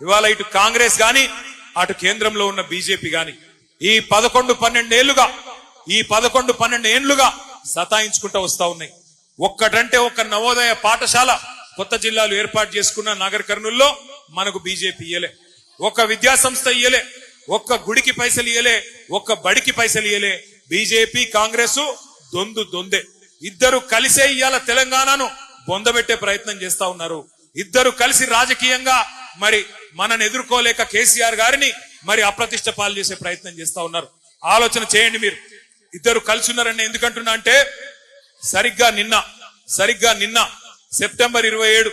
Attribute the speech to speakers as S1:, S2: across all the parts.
S1: ఇవాళ ఇటు కాంగ్రెస్ గాని అటు కేంద్రంలో ఉన్న బీజేపీ గాని ఈ 11-12 ఏళ్లుగా సతాయించుకుంటూ వస్తా ఉన్నాయి. ఒక్కటంటే ఒక్క నవోదయ పాఠశాల కొత్త జిల్లాలు ఏర్పాటు చేసుకున్న నగర్ కర్నూలులో మనకు బీజేపీ ఇయ్యలే, ఒక్క విద్యా సంస్థ ఇయ్యలే, ఒక్క గుడికి పైసలు ఇయ్యలే, ఒక్క బడికి పైసలు ఇయ్యలే. బీజేపీ కాంగ్రెస్ దొందే. ఇద్దరు కలిసే ఇయ్యాల తెలంగాణను బొందబెట్టే ప్రయత్నం చేస్తా ఉన్నారు. ఇద్దరు కలిసి రాజకీయంగా మరి మనని ఎదుర్కోలేక కేసీఆర్ గారిని మరి అప్రతిష్ట పాలు చేసే ప్రయత్నం చేస్తా ఉన్నారు. ఆలోచన చేయండి మీరు. ఇద్దరు కలిసి ఉన్నారని ఎందుకంటున్నా అంటే సరిగ్గా నిన్న సెప్టెంబర్ 27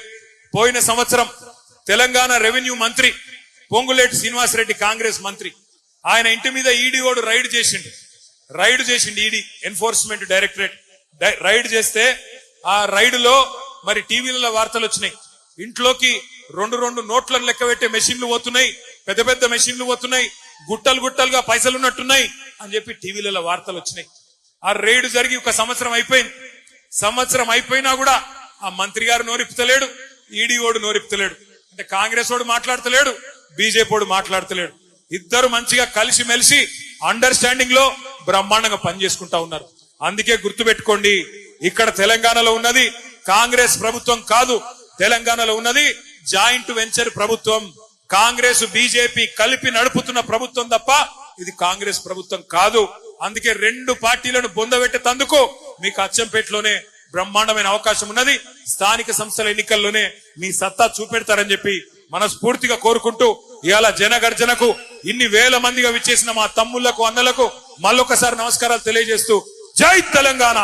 S1: పోయిన సంవత్సరం తెలంగాణ రెవెన్యూ మంత్రి పొంగులేటి శ్రీనివాసరెడ్డి కాంగ్రెస్ మంత్రి ఆయన ఇంటి మీద ఈడీ ఓడు రైడ్ చేసిండు. ఈడీ ఎన్ఫోర్స్మెంట్ డైరెక్టరేట్ రైడ్ చేస్తే ఆ రైడ్ లో మరి టీవీలలో వార్తలు వచ్చినాయి. ఇంట్లోకి రెండు నోట్లను లెక్క పెట్టే మెషిన్లు పోతున్నాయి, పెద్ద మెషిన్లు పోతున్నాయి, గుట్టలుగా పైసలు ఉన్నట్టున్నాయి అని చెప్పి టీవీలలో వార్తలు వచ్చినాయి. ఆ రైడ్ జరిగి ఒక సంవత్సరం అయిపోయింది. సంవత్సరం అయిపోయినా కూడా ఆ మంత్రి గారు నోరిపుతలేడు, ఈడీ ఓడు నోరిపుతలేడు. అంటే కాంగ్రెస్ ఓడు మాట్లాడతలేడు, బీజేపీ ఓడు మాట్లాడతలేడు. ఇద్దరు మంచిగా కలిసి మెలిసి అండర్స్టాండింగ్ లో బ్రహ్మాండంగా పనిచేసుకుంటా ఉన్నారు. అందుకే గుర్తుపెట్టుకోండి, ఇక్కడ తెలంగాణలో ఉన్నది కాంగ్రెస్ ప్రభుత్వం కాదు, తెలంగాణలో ఉన్నది జాయింట్ వెంచర్ ప్రభుత్వం. కాంగ్రెస్ బీజేపీ కలిపి నడుపుతున్న ప్రభుత్వం తప్ప ఇది కాంగ్రెస్ ప్రభుత్వం కాదు. అందుకే రెండు పార్టీలను బొందబెట్టేందుకు మీకు అచ్చంపేటలోనే బ్రహ్మాండమైన అవకాశం ఉన్నది. స్థానిక సంస్థల ఎన్నికల్లోనే మీ సత్తా చూపెడతారని చెప్పి మనస్ఫూర్తిగా కోరుకుంటూ ఇవాళ జనగర్జనకు ఇన్ని వేల మందిగా విచ్చేసిన మా తమ్ముళ్లకు అన్నలకు మళ్ళొకసారి నమస్కారాలు తెలియజేస్తూ జై తెలంగాణ.